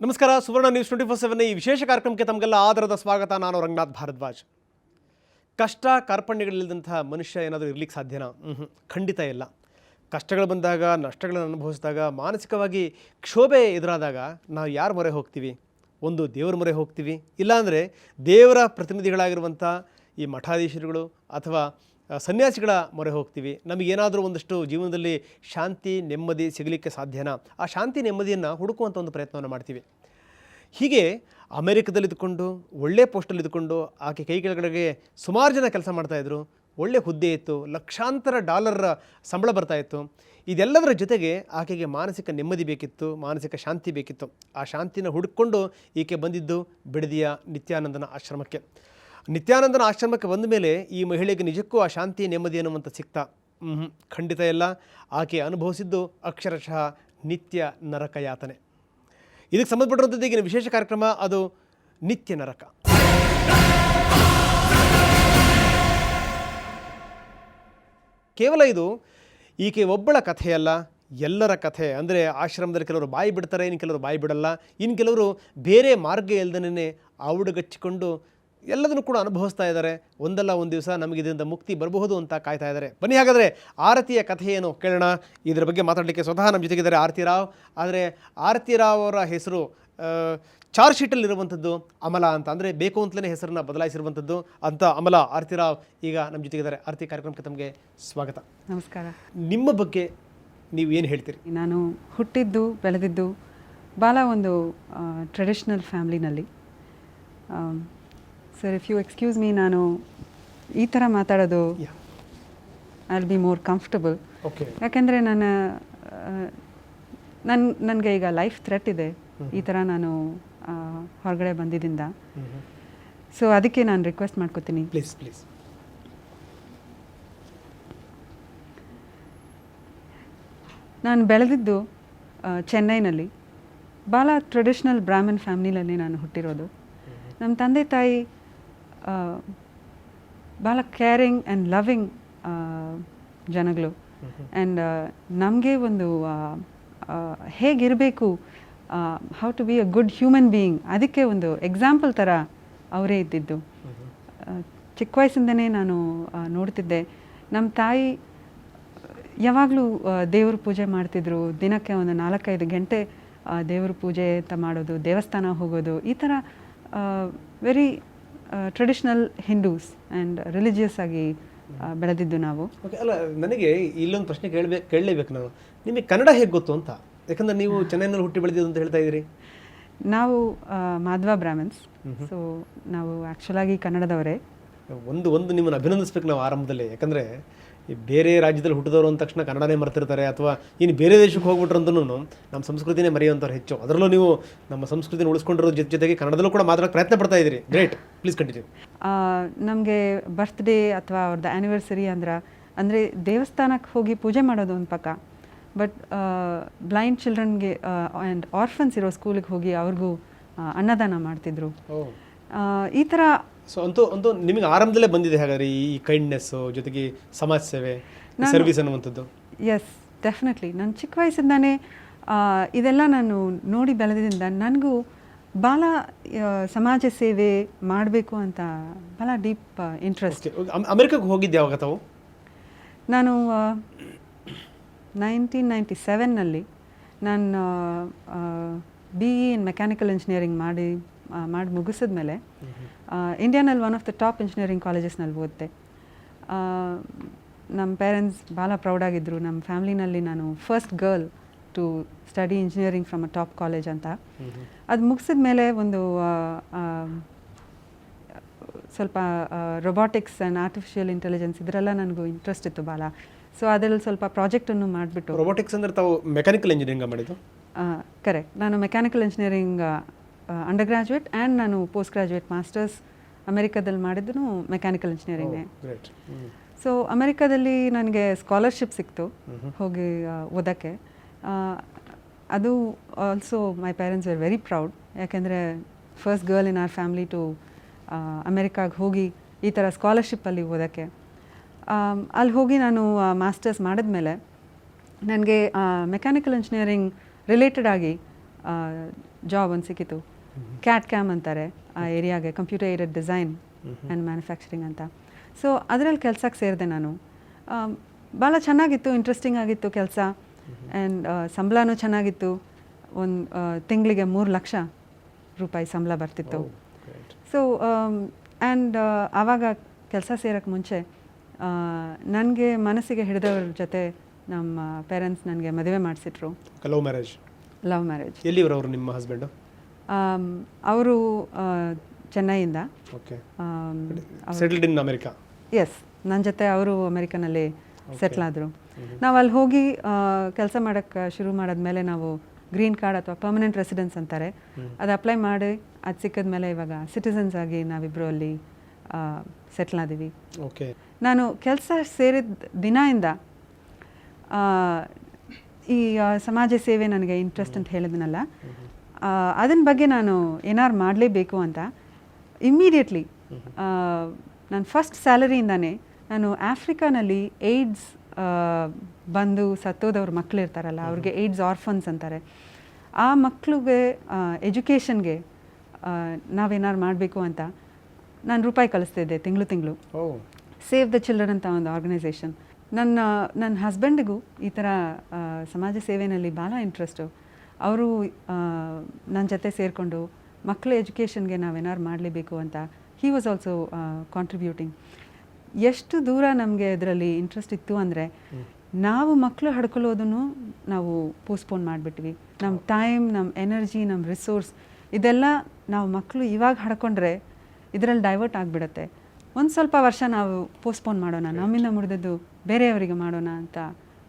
ನಮಸ್ಕಾರ. ಸುವರ್ಣ ನ್ಯೂಸ್ 24/7 ಈ ವಿಶೇಷ ಕಾರ್ಯಕ್ರಮಕ್ಕೆ ತಮಗೆಲ್ಲ ಆದರದ ಸ್ವಾಗತ. ನಾನು ರಂಗನಾಥ್ ಭಾರದ್ವಾಜ್. ಕಷ್ಟ ಕಾರ್ಪಣ್ಯಗಳಿಲ್ಲದಂತಹ ಮನುಷ್ಯ ಏನಾದರೂ ಇರಲಿಕ್ಕೆ ಸಾಧ್ಯನಾ? ಖಂಡಿತ ಇಲ್ಲ. ಕಷ್ಟಗಳು ಬಂದಾಗ, ನಷ್ಟಗಳನ್ನು ಅನುಭವಿಸಿದಾಗ, ಮಾನಸಿಕವಾಗಿ ಕ್ಷೋಭೆ ಎದುರಾದಾಗ ನಾವು ಯಾರ ಮೊರೆ ಹೋಗ್ತೀವಿ? ಒಂದು ದೇವರ ಮೊರೆ ಹೋಗ್ತೀವಿ, ಇಲ್ಲಾಂದರೆ ದೇವರ ಪ್ರತಿನಿಧಿಗಳಾಗಿರುವಂಥ ಈ ಮಠಾಧೀಶರುಗಳು ಅಥವಾ ಸನ್ಯಾಸಿಗಳ ಮೊರೆ ಹೋಗ್ತೀವಿ. ನಮಗೇನಾದರೂ ಒಂದಷ್ಟು ಜೀವನದಲ್ಲಿ ಶಾಂತಿ ನೆಮ್ಮದಿ ಸಿಗಲಿಕ್ಕೆ ಸಾಧ್ಯನಾ? ಆ ಶಾಂತಿ ನೆಮ್ಮದಿಯನ್ನು ಹುಡುಕುವಂಥ ಒಂದು ಪ್ರಯತ್ನವನ್ನು ಮಾಡ್ತೀವಿ. ಹೀಗೆ ಅಮೆರಿಕದಲ್ಲಿದ್ದುಕೊಂಡು ಒಳ್ಳೆ ಪೋಸ್ಟಲ್ಲಿದ್ದುಕೊಂಡು ಆಕೆ ಕೈ ಕೆಳಗಡೆಗೆ ಸುಮಾರು ಜನ ಕೆಲಸ ಮಾಡ್ತಾಯಿದ್ರು. ಒಳ್ಳೆ ಹುದ್ದೆ ಇತ್ತು, ಲಕ್ಷಾಂತರ ಡಾಲರ್ ಸಂಬಳ ಬರ್ತಾಯಿತ್ತು. ಇದೆಲ್ಲದರ ಜೊತೆಗೆ ಆಕೆಗೆ ಮಾನಸಿಕ ನೆಮ್ಮದಿ ಬೇಕಿತ್ತು, ಮಾನಸಿಕ ಶಾಂತಿ ಬೇಕಿತ್ತು. ಆ ಶಾಂತಿನ ಹುಡುಕೊಂಡು ಈಕೆ ಬಂದಿದ್ದು ಬಿಡದಿಯ ನಿತ್ಯಾನಂದನ ಆಶ್ರಮಕ್ಕೆ. ನಿತ್ಯಾನಂದನ ಆಶ್ರಮಕ್ಕೆ ಬಂದ ಮೇಲೆ ಈ ಮಹಿಳೆಗೆ ನಿಜಕ್ಕೂ ಆ ಶಾಂತಿ ನೆಮ್ಮದಿ ಅನ್ನುವಂಥ ಸಿಗ್ತಾ? ಖಂಡಿತ ಇಲ್ಲ. ಆಕೆ ಅನುಭವಿಸಿದ್ದು ಅಕ್ಷರಶಃ ನಿತ್ಯ ನರಕ ಯಾತನೆ. ಇದಕ್ಕೆ ಸಂಬಂಧಪಟ್ಟಿರುವಂಥದ್ದು ಈಗಿನ ವಿಶೇಷ ಕಾರ್ಯಕ್ರಮ, ಅದು ನಿತ್ಯ ನರಕ. ಕೇವಲ ಇದು ಈಕೆ ಒಬ್ಬಳ ಕಥೆಯಲ್ಲ, ಎಲ್ಲರ ಕಥೆ. ಅಂದರೆ ಆಶ್ರಮದಲ್ಲಿ ಕೆಲವರು ಬಾಯಿ ಬಿಡ್ತಾರೆ, ಇನ್ನು ಕೆಲವರು ಬಾಯಿ ಬಿಡಲ್ಲ, ಇನ್ನು ಕೆಲವರು ಬೇರೆ ಮಾರ್ಗ ಇಲ್ಲದೇ ಆವುಡುಗಚ್ಚಿಕೊಂಡು ಎಲ್ಲದನ್ನು ಕೂಡ ಅನುಭವಿಸ್ತಾ ಇದ್ದಾರೆ. ಒಂದಲ್ಲ ಒಂದು ದಿವಸ ನಮಗೆ ಇದರಿಂದ ಮುಕ್ತಿ ಬರಬಹುದು ಅಂತ ಕಾಯ್ತಾ ಇದ್ದಾರೆ. ಬನ್ನಿ ಹಾಗಾದರೆ ಆರತಿಯ ಕಥೆ ಏನು ಕೇಳೋಣ. ಇದರ ಬಗ್ಗೆ ಮಾತಾಡಲಿಕ್ಕೆ ಸ್ವತಃ ನಮ್ಮ ಜೊತೆಗಿದ್ದಾರೆ ಆರತಿ ರಾವ್. ಆದರೆ ಆರತಿ ರಾವ್ ಅವರ ಹೆಸರು ಚಾರ್ಜ್ ಶೀಟಲ್ಲಿರುವಂಥದ್ದು ಅಮಲಾ ಅಂತ, ಅಂದರೆ ಬೇಕು ಅಂತಲೇ ಹೆಸರನ್ನು ಬದಲಾಯಿಸಿರುವಂಥದ್ದು ಅಂತ ಅಮಲಾ. ಆರತಿ ರಾವ್ ಈಗ ನಮ್ಮ ಜೊತೆಗಿದ್ದಾರೆ. ಆರತಿ, ಕಾರ್ಯಕ್ರಮಕ್ಕೆ ತಮಗೆ ಸ್ವಾಗತ. ನಮಸ್ಕಾರ. ನಿಮ್ಮ ಬಗ್ಗೆ ನೀವು ಏನು ಹೇಳ್ತೀರಿ? ನಾನು ಹುಟ್ಟಿದ್ದು ಬೆಳೆದಿದ್ದು ಭಾಳ ಒಂದು ಟ್ರೆಡಿಷ್ನಲ್ ಫ್ಯಾಮ್ಲಿನಲ್ಲಿ. Sir, if you excuse me, ನಾನು ಈ ಥರ ಮಾತಾಡೋದು I will be more comfortable. ಯಾಕೆಂದರೆ ನನಗೆ ಈಗ ಲೈಫ್ ಥ್ರೆಟ್ ಇದೆ, ಈ ಥರ ನಾನು ಹೊರಗಡೆ ಬಂದಿದ್ದರಿಂದ. ಸೊ ಅದಕ್ಕೆ ನಾನು ರಿಕ್ವೆಸ್ಟ್ ಮಾಡ್ಕೋತೀನಿ, ಪ್ಲೀಸ್. ನಾನು ಬೆಳೆದಿದ್ದು ಚೆನ್ನೈನಲ್ಲಿ. ಭಾಳ ಟ್ರೆಡಿಷ್ನಲ್ ಬ್ರಾಹ್ಮಣ್ ಫ್ಯಾಮ್ಲಿನಲ್ಲಿ ನಾನು ಹುಟ್ಟಿರೋದು. ನಮ್ಮ ತಂದೆ ತಾಯಿ ಭಾಳ ಕೇರಿಂಗ್ ಆ್ಯಂಡ್ ಲವಿಂಗ್ ಜನಗಳು. ಆ್ಯಂಡ್ ನಮಗೆ ಒಂದು ಹೇಗಿರಬೇಕು, how to be a good human being, ಅದಕ್ಕೆ ಒಂದು ಎಕ್ಸಾಂಪಲ್ ಥರ ಅವರೇ ಇದ್ದಿದ್ದು. ಚಿಕ್ಕ ವಯಸ್ಸಿಂದನೇ ನಾನು ನೋಡ್ತಿದ್ದೆ, ನಮ್ಮ ತಾಯಿ ಯಾವಾಗಲೂ ದೇವ್ರ ಪೂಜೆ ಮಾಡ್ತಿದ್ರು. ದಿನಕ್ಕೆ ಒಂದು 4-5 ಗಂಟೆ ದೇವ್ರ ಪೂಜೆ ಅಂತ ಮಾಡೋದು, ದೇವಸ್ಥಾನ ಹೋಗೋದು, ಈ ಥರ very traditional Hindus and religious ಆಗಿ ಬೆಳೆದಿದ್ದು ನಾವು. ಓಕೆ, ಅಲ್ಲ, ನನಗೆ ಇಲ್ಲೊಂದು ಪ್ರಶ್ನೆ ಕೇಳಲೇಬೇಕು ನಾನು. ನಿಮಗೆ ಕನ್ನಡ ಹೇಗೆ ಗೊತ್ತು ಅಂತ? ಯಾಕಂದರೆ ನೀವು ಚೆನ್ನೈನಲ್ಲಿ ಹುಟ್ಟಿ ಬೆಳೆದಿದ್ದು ಅಂತ ಹೇಳ್ತಾ ಇದ್ದೀರಿ. ನಾವು ಮಾಧ್ವ ಬ್ರಾಹ್ಮಣ್ಸ್, ಸೊ ನಾವು ಆ್ಯಕ್ಚುಲಾಗಿ ಕನ್ನಡದವರೇ. ಒಂದು ನಿಮ್ಮನ್ನು ಅಭಿನಂದಿಸ್ಬೇಕು ನಾವು ಆರಂಭದಲ್ಲಿ. ಯಾಕಂದರೆ ಈ ಬೇರೆ ರಾಜ್ಯದಲ್ಲಿ ಹುಟ್ಟಿದವರು ಅಂದ ತಕ್ಷಣ ಕನ್ನಡನೇ ಮರ್ತಿರ್ತಾರೆ, ಅಥವಾ ಇನ್ನು ಬೇರೆ ದೇಶಕ್ಕೆ ಹೋಗ್ಬಿಟ್ರಂತೂ ನಮ್ಮ ಸಂಸ್ಕೃತಿನೇ ಮರೆಯುವಂಥವ್ರು ಹೆಚ್ಚು. ಅದರಲ್ಲೂ ನೀವು ನಮ್ಮ ಸಂಸ್ಕೃತಿನ ಉಳಿಸ್ಕೊಂಡಿರೋ ಜೊತೆಗೆ ಕನ್ನಡದಲ್ಲೂ ಕೂಡ ಮಾತಾಡೋಕ್ಕೆ ಪ್ರಯತ್ನ ಪಡ್ತಾ ಇದ್ದೀರಿ. Great, please continue. ನಮಗೆ ಬರ್ತ್ಡೇ ಅಥವಾ ಅವ್ರದ್ದು ಆ್ಯನಿವರ್ಸರಿ ಅಂದರೆ ದೇವಸ್ಥಾನಕ್ಕೆ ಹೋಗಿ ಪೂಜೆ ಮಾಡೋದು ಒಂದು ಪಕ್ಕ, ಬಟ್ ಬ್ಲೈಂಡ್ ಚಿಲ್ಡ್ರನ್ಗೆ ಆ್ಯಂಡ್ ಆರ್ಫನ್ಸ್ ಇರೋ ಸ್ಕೂಲಿಗೆ ಹೋಗಿ ಅವ್ರಿಗೂ ಅನ್ನದಾನ ಮಾಡ್ತಿದ್ರು. ಈ ಥರ ಸೊ ಅಂತೂ ನಿಮಗೆ ಆರಂಭದಲ್ಲೇ ಬಂದಿದೆ ಹಾಗಾದ್ರೆ ಈ ಕೈಂಡ್ನೆಸ್ಸು ಜೊತೆಗೆ ಸಮಾಜ ಸೇವೆ, ಸರ್ವಿಸ್ ಅನ್ನುವಂಥದ್ದು? Yes, definitely. ನಾನು ಚಿಕ್ಕ ವಯಸ್ಸಿಂದಾನೇ ಇದೆಲ್ಲ ನಾನು ನೋಡಿ ಬೆಳೆದಿದ್ದರಿಂದ ನನಗೂ ಭಾಳ ಸಮಾಜ ಸೇವೆ ಮಾಡಬೇಕು ಅಂತ ಭಾಳ ಡೀಪ್ ಇಂಟ್ರೆಸ್ಟ್. ಅಮೆರಿಕಕ್ಕೆ ಹೋಗಿದ್ದೆ ಯಾವಾಗ ತಾವು? ನಾನು 1997ನಲ್ಲಿ ನಾನು BE ಇನ್ ಮೆಕ್ಯಾನಿಕಲ್ ಇಂಜಿನಿಯರಿಂಗ್ ಮಾಡಿ ಮುಗಿಸಿದ ಮೇಲೆ ಇಂಡಿಯಾನಲ್ಲಿ one of the top engineering ಕಾಲೇಜಸ್ನಲ್ಲಿ ಓದಿದೆ. ನಮ್ಮ ಪೇರೆಂಟ್ಸ್ ಭಾಳ ಪ್ರೌಡಾಗಿದ್ದರು. ನಮ್ಮ ಫ್ಯಾಮ್ಲಿನಲ್ಲಿ ನಾನು first girl to study engineering from a top college ಅಂತ. ಅದು ಮುಗಿಸಿದ ಮೇಲೆ ಒಂದು ಸ್ವಲ್ಪ ರೊಬಾಟಿಕ್ಸ್ ಆ್ಯಂಡ್ ಆರ್ಟಿಫಿಷಿಯಲ್ ಇಂಟೆಲಿಜೆನ್ಸ್ ಇದರೆಲ್ಲ ನನಗೂ ಇಂಟ್ರೆಸ್ಟ್ ಇತ್ತು ಭಾಳ. ಸೊ ಅದರಲ್ಲಿ ಸ್ವಲ್ಪ ಪ್ರಾಜೆಕ್ಟನ್ನು ಮಾಡಿಬಿಟ್ಟು. ರೊಬಾಟಿಕ್ಸ್ ಅಂದರೆ ತಾವು ಮೆಕ್ಯಾನಿಕಲ್ ಇಂಜಿನಿಯರಿಂಗ್ ಮಾಡಿದ್ದು? ಕರೆಕ್ಟ್. ನಾನು mechanical engineering under graduate and ನಾನು ಪೋಸ್ಟ್ ಗ್ರಾಜುಯೇಟ್ ಮಾಸ್ಟರ್ಸ್ ಅಮೆರಿಕಾದಲ್ಲಿ ಮಾಡಿದ್ದು ಮೆಕ್ಯಾನಿಕಲ್ ಇಂಜಿನಿಯರಿಂಗೇ. ಸೊ ಅಮೆರಿಕಾದಲ್ಲಿ ನನಗೆ ಸ್ಕಾಲರ್ಶಿಪ್ ಸಿಕ್ತು ಹೋಗಿ ಓದೋಕ್ಕೆ. ಅದು also my parents were very proud, ಯಾಕೆಂದರೆ first girl in our family to ಅಮೆರಿಕಾಗೆ ಹೋಗಿ ಈ ಥರ ಸ್ಕಾಲರ್ಶಿಪ್ಪಲ್ಲಿ ಓದೋಕ್ಕೆ. ಅಲ್ಲಿ ಹೋಗಿ ನಾನು ಮಾಸ್ಟರ್ಸ್ ಮಾಡಿದ್ಮೇಲೆ ನನಗೆ ಮೆಕ್ಯಾನಿಕಲ್ ಇಂಜಿನಿಯರಿಂಗ್ ರಿಲೇಟೆಡ್ ಆಗಿ ಜಾಬ್ ಒಂದು ಸಿಕ್ಕಿತು. ಕ್ಯಾಟ್ ಕ್ಯಾಮ್ ಅಂತಾರೆ ಆ ಏರಿಯಾಗೆ, computer aided design and manufacturing ಅಂತ. ಸೊ ಅದರಲ್ಲಿ ಕೆಲಸಕ್ಕೆ ಸೇರಿದೆ ನಾನು. ಭಾಳ ಚೆನ್ನಾಗಿತ್ತು, ಇಂಟ್ರೆಸ್ಟಿಂಗ್ ಆಗಿತ್ತು ಕೆಲಸ. ಆ್ಯಂಡ್ ಸಂಬಳನೂ ಚೆನ್ನಾಗಿತ್ತು. ಒಂದು ತಿಂಗಳಿಗೆ 3 ಲಕ್ಷ ರೂಪಾಯಿ ಸಂಬಳ ಬರ್ತಿತ್ತು. ಸೊ ಆ್ಯಂಡ್ ಆವಾಗ ಕೆಲಸ ಸೇರೋಕ್ಕೆ ಮುಂಚೆ ನನಗೆ ಮನಸ್ಸಿಗೆ ಹಿಡಿದವ್ರ ಜೊತೆ ನಮ್ಮ ಪೇರೆಂಟ್ಸ್ ನನಗೆ ಮದುವೆ ಮಾಡಿಸಿಟ್ರು. Love marriage. ಎಲ್ಲಿವರು ಅವರು ನಿಮ್ಮ ಹಸ್ಬೆಂಡು? ಅವರು ಚೆನ್ನೈಯಿಂದ. Settled in America. ಎಸ್, ನನ್ನ ಜೊತೆ ಅವರು ಅಮೆರಿಕನಲ್ಲಿ ಸೆಟ್ಲ್ ಆದರು. ನಾವು ಅಲ್ಲಿ ಹೋಗಿ ಕೆಲಸ ಮಾಡೋಕ್ಕೆ ಶುರು ಮಾಡಿದ್ಮೇಲೆ ನಾವು ಗ್ರೀನ್ ಕಾರ್ಡ್ ಅಥವಾ ಪರ್ಮನೆಂಟ್ ರೆಸಿಡೆನ್ಸ್ ಅಂತಾರೆ, ಅದು ಅಪ್ಲೈ ಮಾಡಿ ಅದು ಸಿಕ್ಕಿದ್ಮೇಲೆ ಇವಾಗ ಸಿಟಿಸನ್ಸ್ ಆಗಿ ನಾವಿಬ್ಬರು ಅಲ್ಲಿ ಸೆಟ್ಲ್ ಆದ್ದೀವಿ. ಓಕೆ. ನಾನು ಕೆಲಸ ಸೇರಿದ ದಿನದಿಂದ ಈ ಸಮಾಜ ಸೇವೆ ನನಗೆ ಇಂಟ್ರೆಸ್ಟ್ ಅಂತ ಹೇಳಿದ್ನಲ್ಲ, ಅದನ್ನ ಬಗ್ಗೆ ನಾನು ಏನಾರು ಮಾಡಲೇಬೇಕು ಅಂತ ಇಮ್ಮಿಡಿಯೇಟ್ಲಿ ನಾನು ಫಸ್ಟ್ ಸ್ಯಾಲರಿಯಿಂದಾನೇ ನಾನು ಆಫ್ರಿಕಾನಲ್ಲಿ ಏಡ್ಸ್ ಬಂದು ಸತ್ತೋದವ್ರ ಮಕ್ಕಳು ಇರ್ತಾರಲ್ಲ, ಅವ್ರಿಗೆ ಏಡ್ಸ್ ಆರ್ಫನ್ಸ್ ಅಂತಾರೆ, ಆ ಮಕ್ಕಳಿಗೆ ಎಜುಕೇಷನ್ಗೆ ನಾವೇನಾರು ಮಾಡಬೇಕು ಅಂತ ನಾನು ರೂಪಾಯಿ ಕಳಿಸ್ತಿದ್ದೆ ತಿಂಗಳು. ಸೇವ್ ದ ಚಿಲ್ಡ್ರನ್ ಅಂತ ಒಂದು ಆರ್ಗನೈಸೇಷನ್. ನನ್ನ ಹಸ್ಬೆಂಡಿಗೂ ಈ ಥರ ಸಮಾಜ ಸೇವೆಯಲ್ಲಿ ಭಾಳ ಇಂಟ್ರೆಸ್ಟು. ಅವರು ನನ್ನ ಜೊತೆ ಸೇರಿಕೊಂಡು ಮಕ್ಕಳ ಎಜುಕೇಷನ್ಗೆ ನಾವೇನಾರು ಮಾಡಲೇಬೇಕು ಅಂತ ಹಿ ವಾಸ್ ಆಲ್ಸೋ ಕಾಂಟ್ರಿಬ್ಯೂಟಿಂಗ್. ಎಷ್ಟು ದೂರ ನಮಗೆ ಇದರಲ್ಲಿ ಇಂಟ್ರೆಸ್ಟ್ ಇತ್ತು ಅಂದರೆ, ನಾವು ಮಕ್ಕಳು ಹಡ್ಕೊಳ್ಳೋದನ್ನು ನಾವು ಪೋಸ್ಟ್ಪೋನ್ ಮಾಡಿಬಿಟ್ವಿ. ನಮ್ಮ ಟೈಮ್, ನಮ್ಮ ಎನರ್ಜಿ, ನಮ್ಮ ರಿಸೋರ್ಸ್ ಇದೆಲ್ಲ ನಾವು ಮಕ್ಕಳು ಇವಾಗ ಹಡ್ಕೊಂಡ್ರೆ ಇದರಲ್ಲಿ ಡೈವರ್ಟ್ ಆಗಿಬಿಡುತ್ತೆ. ಒಂದು ಸ್ವಲ್ಪ ವರ್ಷ ನಾವು ಪೋಸ್ಟ್ಪೋನ್ ಮಾಡೋಣ, ನಮ್ಮಿಂದ ಮುಡಿದದ್ದು ಬೇರೆಯವರಿಗೆ ಮಾಡೋಣ ಅಂತ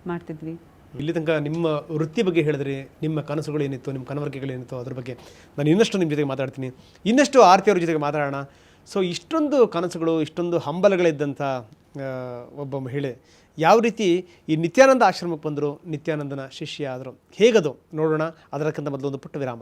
ಮಾಡ್ತಿದ್ವಿ. ಇಲ್ಲಿ ತನಕ ನಿಮ್ಮ ವೃತ್ತಿ ಬಗ್ಗೆ ಹೇಳಿದ್ರಿ, ನಿಮ್ಮ ಕನಸುಗಳು ಏನಿತ್ತು, ನಿಮ್ಮ ಕನವರಿಕೆಗಳೇನಿತ್ತು, ಅದ್ರ ಬಗ್ಗೆ ನಾನು ಇನ್ನಷ್ಟು ನಿಮ್ಮ ಜೊತೆಗೆ ಮಾತಾಡ್ತೀನಿ, ಇನ್ನಷ್ಟು ಆರತಿ ಅವ್ರ ಜೊತೆಗೆ ಮಾತಾಡೋಣ. ಸೊ ಇಷ್ಟೊಂದು ಕನಸುಗಳು, ಇಷ್ಟೊಂದು ಹಂಬಲಗಳಿದ್ದಂಥ ಒಬ್ಬ ಮಹಿಳೆ ಯಾವ ರೀತಿ ಈ ನಿತ್ಯಾನಂದ ಆಶ್ರಮಕ್ಕೆ ಬಂದರು, ನಿತ್ಯಾನಂದನ ಶಿಷ್ಯ ಆದರು, ಹೇಗದು ನೋಡೋಣ. ಅದಕ್ಕಿಂತ ಮೊದಲು ಒಂದು ಪುಟ್ಟ ವಿರಾಮ.